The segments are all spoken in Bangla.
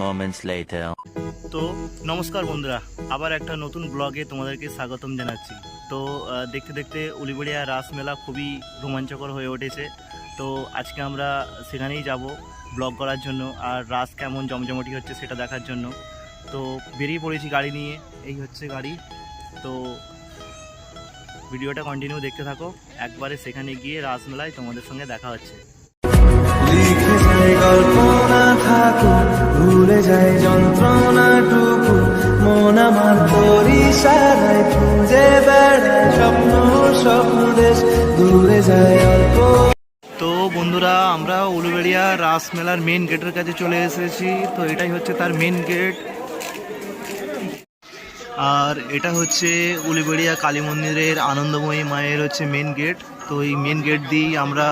moments later. তো নমস্কার বন্ধুরা, আবার একটা নতুন ব্লগে তোমাদেরকে স্বাগতম জানাচ্ছি। তো দেখতে দেখতে উলিবেড়িয়া রাস মেলা খুবই রোমাঞ্চকর হয়ে উঠেছে। তো আজকে আমরা সেখানেই যাব ব্লগ করার জন্য, আর রাস কেমন জমজমটি হচ্ছে সেটা দেখার জন্য। তো বেরিয়ে পড়েছি গাড়ি নিয়ে, এই হচ্ছে গাড়ি। তো ভিডিওটা কন্টিনিউ দেখতে থাকো, একবারে সেখানে গিয়ে রাস মেলায় তোমাদের সঙ্গে দেখা হচ্ছে। লিখে যায় কল্পনা থাকুক, ভুলে যায় যন্ত্রণাটুকু, মন আমার পরিসারায় খুঁজে বেড়ায় স্বপ্ন স্বপ্ন দেশ, দূরে যায় অল্প। তো বন্ধুরা, আমরা উলুবেড়িয়া রাস মেলার মেন গেটের কাছে চলে এসেছি। তো এটাই হচ্ছে তার মেন গেট, আর এটা হচ্ছে উলুবেড়িয়া কালী মন্দিরের আনন্দময়ী মায়ের হচ্ছে মেন গেট। তো এই মেন গেট দিয়েই আমরা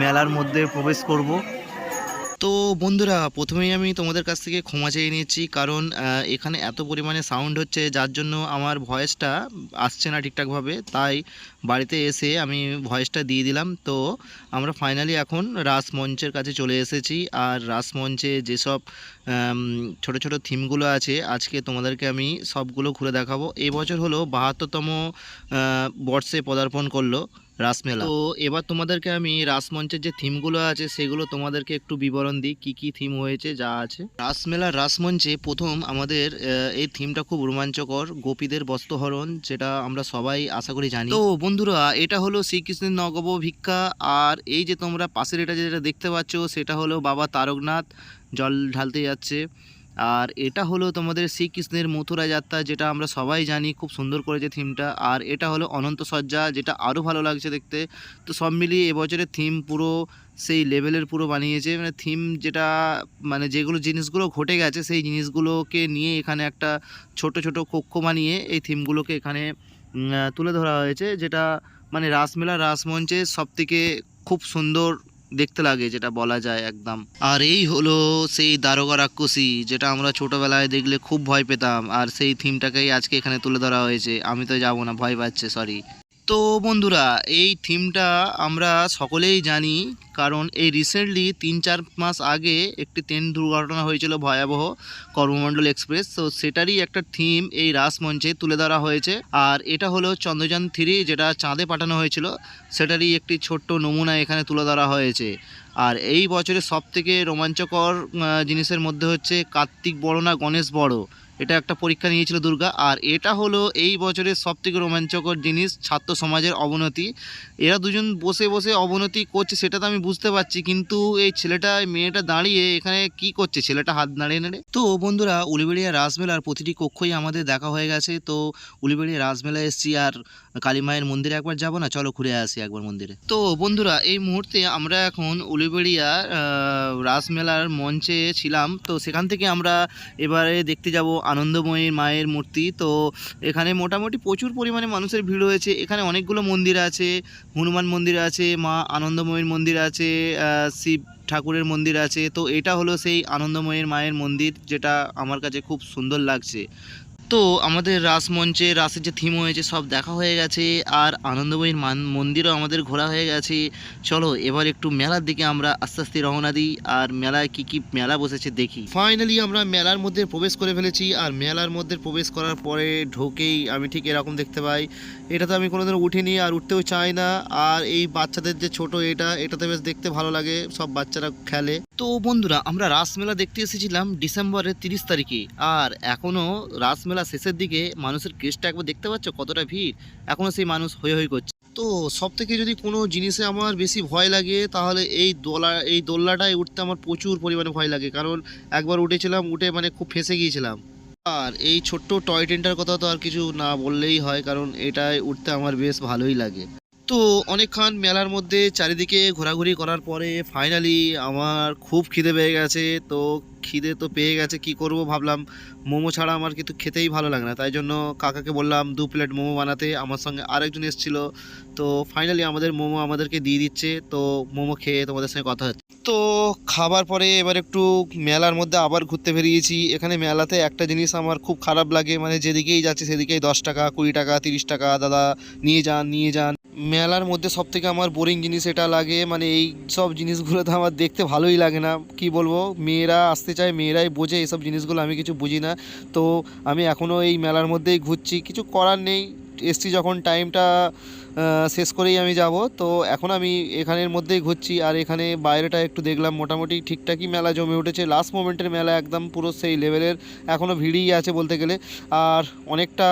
মেলার মধ্যে প্রবেশ করব। তো বন্ধুরা, প্রথমেই আমি তোমাদের কাছ থেকে ক্ষমা চেয়ে নিচ্ছি, কারণ এখানে এত পরিমাণে সাউন্ড হচ্ছে যার জন্য আমার ভয়েসটা আসছে না ঠিকঠাকভাবে, তাই বাড়িতে এসে আমি ভয়েসটা দিয়ে দিলাম। তো আমরা ফাইনালি এখন রাসমঞ্চের কাছে চলে এসেছি, আর রাসমঞ্চে যেসব ছোট ছোট থিমগুলো আছে আজকে তোমাদেরকে আমি সবগুলো ঘুরে দেখাবো। এবছর হলো ৭২তম বর্ষে পদার্পণ করলো রাসমেলা। তো এবার তোমাদেরকে আমি রাসমঞ্চের যে থিমগুলো আছে সেগুলো তোমাদেরকে একটু বিবরণ দিই, কি কি থিম হয়েছে যা আছে রাসমেলার রাসমঞ্চে। প্রথম আমাদের এই থিমটা খুব রোমাঞ্চকর, গোপীদের বস্ত্রহরণ, যেটা আমরা সবাই আশা করি জানি। তো বন্ধুরা, এটা হলো শ্রীকৃষ্ণের নগব ভিক্ষা, আর এই যে তোমরা পাশের এটা যেটা দেখতে পাচ্ছ সেটা হলো বাবা তারকনাথ জল ঢালতে যাচ্ছে। আর এটা হলো তোমাদের শ্রীকৃষ্ণের মথুরা যাত্রা, যেটা আমরা সবাই জানি, খুব সুন্দর করেছে থিমটা। আর এটা হলো অনন্ত সজ্জা, যেটা আরও ভালো লাগছে দেখতে। তো সব মিলিয়ে এবছরের থিম পুরো সেই লেভেলের পুরো বানিয়েছে, মানে থিম যেটা মানে যেগুলো জিনিসগুলো ঘটে গেছে সেই জিনিসগুলোকে নিয়ে এখানে একটা ছোট ছোট কক্ষ বানিয়ে এই থিমগুলোকে এখানে তুলে ধরা হয়েছে, যেটা মানে রাসমেলা রাসমঞ্চে সবথেকে খুব সুন্দর দেখতে লাগে, যেটা বলা যায় একদম। আর এই হলো সেই দারোগা রাক্ষসী, যেটা আমরা ছোটবেলায় দেখলে খুব ভয় পেতাম, আর সেই থিমটাকেই আজকে এখানে তুলে ধরা হয়েছে। আমি তো যাব না, ভয় পাচ্ছে, সরি। তো বন্ধুরা, এই থিমটা আমরা সকলেই জানি, কারণ এই রিসেন্টলি ৩-৪ মাস আগে একটি ট্রেন দুর্ঘটনা হয়েছিল ভয়াবহ, কর্মমণ্ডল এক্সপ্রেস। তো সেটারই একটা থিম এই রাসমঞ্চে তুলে ধরা হয়েছে। আর এটা হলো চন্দ্রযান-3, যেটা চাঁদে পাঠানো হয়েছিল, সেটারই একটি ছোট্ট নমুনা এখানে তুলে ধরা হয়েছে। আর এই বছরের সবথেকে রোমাঞ্চকর জিনিসের মধ্যে হচ্ছে কার্তিক বড় না গণেশ বড়, এটা একটা পরীক্ষা নিয়েছিল দুর্গা। আর এটা হলো এই বছরের সবথেকে রোমাঞ্চকর জিনিস, ছাত্র সমাজের অবনতি। এরা দুজন বসে বসে অবনতি করছে সেটা তো আমি বুঝতে পারছি, কিন্তু এই ছেলেটা মেয়েটা দাঁড়িয়ে এখানে কি করছে, ছেলেটা হাত নাড়িয়ে নেড়ে। তো বন্ধুরা, উলুবেড়িয়া রাসমেলার প্রতিটি কক্ষই আমাদের দেখা হয়ে গেছে। তো উলুবেড়িয়া রাসমেলা এসেছি, আর কালী মায়ের মন্দিরে একবার যাবো না, চলো ঘুরে আসি একবার মন্দিরে। তো বন্ধুরা, এই মুহূর্তে আমরা এখন উলুবেড়িয়া রাসমেলার মঞ্চে ছিলাম। তো সেখান থেকে আমরা এবারে দেখতে যাব আনন্দময়ী মায়ের মূর্তি। তো এখানে মোটামুটি প্রচুর পরিমাণে মানুষের ভিড় হয়েছে। এখানে অনেকগুলো মন্দির আছে, হনুমান মন্দির আছে, মা আনন্দময়ীর মন্দির আছে, শিব ঠাকুরের মন্দির আছে। তো এটা হলো সেই আনন্দময়ীর মায়ের মন্দির, যেটা আমার কাছে খুব সুন্দর লাগছে। তো আমাদের রাসমঞ্চে রাসের যে থিম হয়েছে সব দেখা হয়ে গেছে, আর আনন্দময়ীর মন্দিরও আমাদের ঘোরা হয়ে গেছে। চলো এবার একটু মেলার দিকে আমরা আস্তে আস্তে রওনা দিই, আর মেলায় কি কি মেলা বসেছে দেখি। ফাইনালি আমরা মেলার মধ্যে প্রবেশ করে ফেলেছি, আর মেলার মধ্যে প্রবেশ করার পরে ঢোকেই আমি ঠিক এরকম দেখতে পাই। এটা তো আমি কোনোদিন উঠিনি আর উঠতেও চাই না। আর এই বাচ্চাদের যে ছোট এটাতে বেশ দেখতে ভালো লাগে, সব বাচ্চারা খেলে। তো বন্ধুরা, আমরা রাসমেলা দেখতে এসেছিলাম ডিসেম্বরের 30 তারিখে, আর এখনও রাসমেলা শেষের দিকে মানুষের কেসটা একবার দেখতে পাচ্ছ কতটা ভিড়, এখনও সেই মানুষ হই হই করছে। তো সব থেকে যদি কোনো জিনিসে আমার বেশি ভয় লাগে তাহলে এই দোলনাটায় উঠতে আমার প্রচুর পরিমাণে ভয় লাগে, কারণ একবার উঠেছিলাম, উঠে মানে খুব ফেঁসে গিয়েছিলাম। আর এই ছোট্ট টয় ট্রেনটার কথা তো আর কিছু না বললেই হয়, কারণ এটায় উঠতে আমার বেশ ভালোই লাগে। তো অনেকক্ষণ মেলার মধ্যে চারিদিকে ঘোরাঘুরি করার পরে ফাইনালি আমার খুব খিদে পেয়ে গেছে। তো খিদে তো পেয়ে গেছে, কি করব ভাবলাম মোমো ছাড়া আমার কিন্তু খেতেই ভালো লাগে না, তাই জন্য কাকাকে বললাম 2 প্লেট মোমো বানাতে। আমার সঙ্গে আরেকজন এসেছিল। তো ফাইনালি আমাদের মোমো আমাদেরকে দিয়ে দিচ্ছে। তো মোমো খেয়ে তোমাদের সঙ্গে কথা হচ্ছে। তো খাবার পরে এবার একটু মেলার মধ্যে আবার ঘুরতে বেরিয়েছি। এখানে মেলাতে একটা জিনিস আমার খুব খারাপ লাগে, মানে যেদিকেই যাচ্ছে সেদিকেই 10 টাকা, 20 টাকা, 30 টাকা, দাদা নিয়ে যান নিয়ে যান। মেলার মধ্যে সবথেকে আমার বোরিং জিনিস এটা লাগে, মানে এই সব জিনিসগুলো তো আমার দেখতে ভালোই লাগে না, কি বলবো, মেয়েরা আসতে চায়, মেয়েরাই বোঝে এইসব জিনিসগুলো, আমি কিছু বুঝি না। তো আমি এখনও এই মেলার মধ্যেই ঘুরছি, কিছু করার নেই, এসছি যখন টাইমটা শেষ করেই আমি যাব। তো এখন আমি এখানের মধ্যেই ঘুরছি, আর এখানে বাইরেটা একটু দেখলাম, মোটামুটি ঠিকঠাকই মেলা জমে উঠেছে, লাস্ট মোমেন্টের মেলা একদম পুরো সেই লেভেলের, এখনও ভিড়ই আছে বলতে গেলে। আর অনেকটা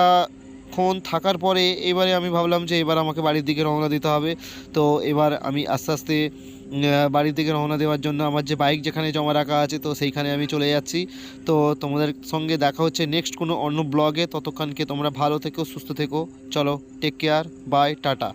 ক্ষণ থাকার পরে এবারে আমি ভাবলাম যে এবার আমাকে বাড়ির দিকে রওনা দিতে হবে। তো এবার আমি আস্তে আস্তে বাড়ির দিকে রওনা দেওয়ার জন্য আমার যে বাইক যেখানে জমা রাখা আছে তো সেইখানে আমি চলে যাচ্ছি। তো তোমাদের সঙ্গে দেখা হচ্ছে নেক্সট কোনো অন্য ব্লগে, ততক্ষণকে তোমরা ভালো থেকো, সুস্থ থেকো, চলো টেক কেয়ার, বাই, টাটা।